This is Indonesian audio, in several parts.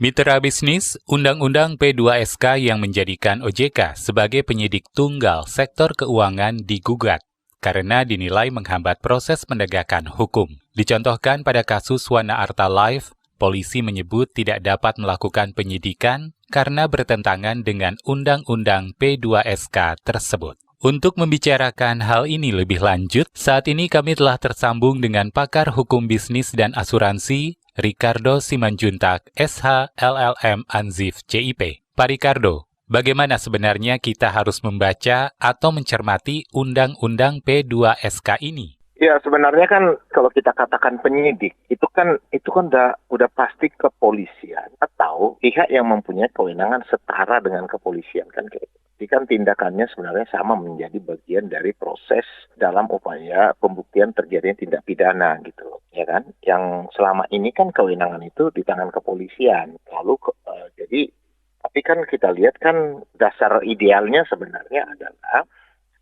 Mitra bisnis, Undang-Undang P2SK yang menjadikan OJK sebagai penyidik tunggal sektor keuangan digugat karena dinilai menghambat proses penegakan hukum. Dicontohkan pada kasus Wana Arta Life, polisi menyebut tidak dapat melakukan penyidikan karena bertentangan dengan Undang-Undang P2SK tersebut. Untuk membicarakan hal ini lebih lanjut, saat ini kami telah tersambung dengan pakar hukum bisnis dan asuransi, Ricardo Simanjuntak, SH, LLM, Anzif, CIP. Pak Ricardo, bagaimana sebenarnya kita harus membaca atau mencermati Undang-Undang P2SK ini? Ya, sebenarnya kan kalau kita katakan penyidik, itu kan udah pasti kepolisian atau pihak yang mempunyai kewenangan setara dengan kepolisian kan kayak gitu. Jadi kan tindakannya sebenarnya sama menjadi bagian dari proses dalam upaya pembuktian terjadinya tindak pidana gitu, ya kan? Yang selama ini kan kewenangan itu di tangan kepolisian. Lalu tapi kan kita lihat kan dasar idealnya sebenarnya adalah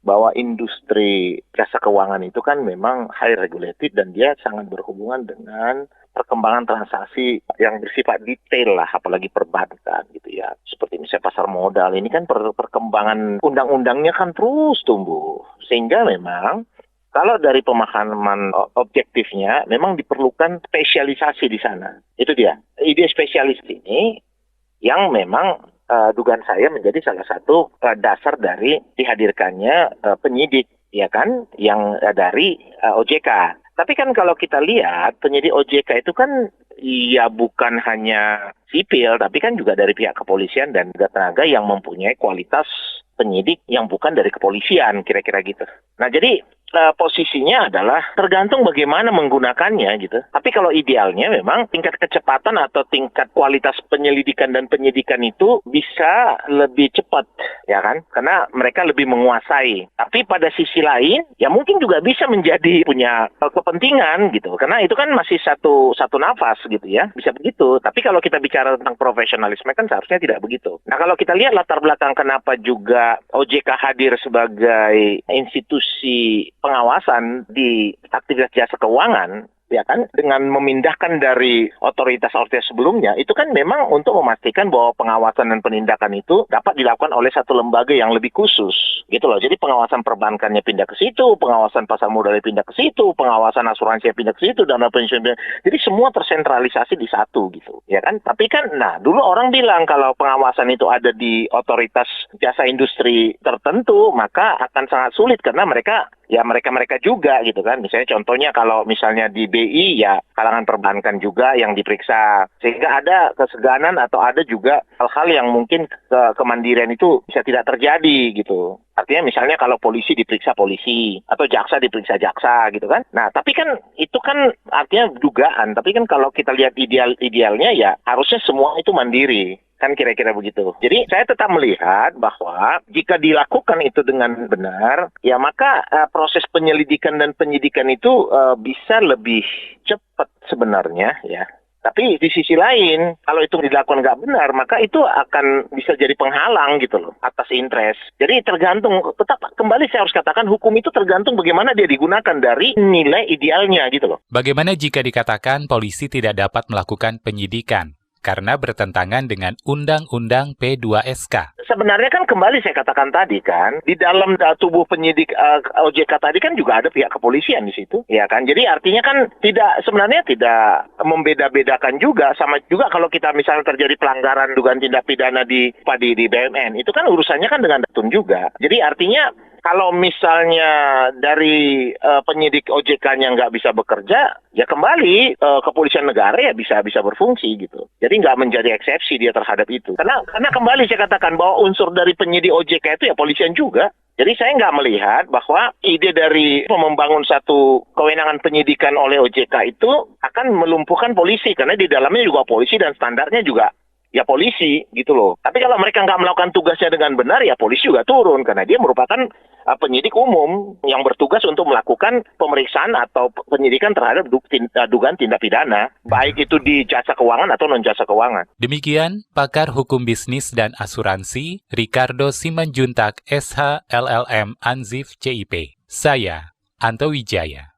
bahwa industri jasa keuangan itu kan memang high regulated dan dia sangat berhubungan dengan perkembangan transaksi yang bersifat detail lah, apalagi perbankan gitu ya. Seperti misalnya pasar modal, ini kan perkembangan undang-undangnya kan terus tumbuh. Sehingga memang kalau dari pemahaman objektifnya memang diperlukan spesialisasi di sana. Itu dia. Ide spesialis ini yang memang dugaan saya menjadi salah satu dasar dari dihadirkannya penyidik, ya kan, yang dari OJK. Tapi kan kalau kita lihat penyidik OJK itu kan ya bukan hanya sipil, tapi kan juga dari pihak kepolisian dan juga tenaga yang mempunyai kualitas penyidik yang bukan dari kepolisian, kira-kira gitu. Nah, jadi posisinya adalah tergantung bagaimana menggunakannya gitu. Tapi kalau idealnya memang tingkat kecepatan atau tingkat kualitas penyelidikan dan penyidikan itu bisa lebih cepat, ya kan? Karena mereka lebih menguasai. Tapi pada sisi lain, ya mungkin juga bisa menjadi punya kepentingan gitu. Karena itu kan masih satu nafas gitu ya, bisa begitu. Tapi kalau kita bicara tentang profesionalisme kan seharusnya tidak begitu. Nah, kalau kita lihat latar belakang kenapa juga OJK hadir sebagai institusi pengawasan di aktivitas jasa keuangan, ya kan, dengan memindahkan dari otoritas sebelumnya, itu kan memang untuk memastikan bahwa pengawasan dan penindakan itu dapat dilakukan oleh satu lembaga yang lebih khusus, gitu loh. Jadi pengawasan perbankannya pindah ke situ, pengawasan pasar modalnya pindah ke situ, pengawasan asuransi pindah ke situ, dana pensiun pindah. Jadi semua tersentralisasi di satu, gitu, ya kan. Tapi kan, dulu orang bilang kalau pengawasan itu ada di otoritas jasa industri tertentu, maka akan sangat sulit karena mereka juga gitu kan. Misalnya contohnya kalau misalnya di BI ya kalangan perbankan juga yang diperiksa. Sehingga ada keseganan atau ada juga hal-hal yang mungkin kemandirian itu bisa tidak terjadi gitu. Artinya misalnya kalau polisi diperiksa polisi atau jaksa diperiksa jaksa gitu kan. Nah, tapi kan itu kan artinya dugaan. Tapi kan kalau kita lihat idealnya ya harusnya semua itu mandiri. Kan kira-kira begitu. Jadi saya tetap melihat bahwa jika dilakukan itu dengan benar, ya maka proses penyelidikan dan penyidikan itu bisa lebih cepat sebenarnya ya. Tapi di sisi lain, kalau itu dilakukan nggak benar, maka itu akan bisa jadi penghalang gitu loh, atas interest. Jadi tergantung, tetap kembali saya harus katakan hukum itu tergantung bagaimana dia digunakan dari nilai idealnya gitu loh. Bagaimana jika dikatakan polisi tidak dapat melakukan penyidikan karena bertentangan dengan Undang-Undang P2SK? Sebenarnya kan kembali saya katakan tadi kan, di dalam tubuh penyidik OJK tadi kan juga ada pihak kepolisian di situ, ya kan. Jadi artinya kan sebenarnya tidak membeda-bedakan juga, sama juga kalau kita misalnya terjadi pelanggaran dugaan tindak pidana di BUMN, itu kan urusannya kan dengan Datun juga. Jadi artinya kalau misalnya dari penyidik OJK-nya nggak bisa bekerja, ya kembali kepolisian negara ya bisa berfungsi gitu. Jadi nggak menjadi eksepsi dia terhadap itu. Karena kembali saya katakan bahwa unsur dari penyidik OJK itu ya polisian juga. Jadi saya nggak melihat bahwa ide dari membangun satu kewenangan penyidikan oleh OJK itu akan melumpuhkan polisi. Karena di dalamnya juga polisi dan standarnya juga ya polisi gitu loh. Tapi kalau mereka nggak melakukan tugasnya dengan benar, ya polisi juga turun. Karena dia merupakan penyidik umum yang bertugas untuk melakukan pemeriksaan atau penyidikan terhadap dugaan tindak pidana. Baik itu di jasa keuangan atau non-jasa keuangan. Demikian pakar hukum bisnis dan asuransi, Ricardo Simanjuntak, SH, LLM, Anzif, CIP. Saya, Anto Wijaya.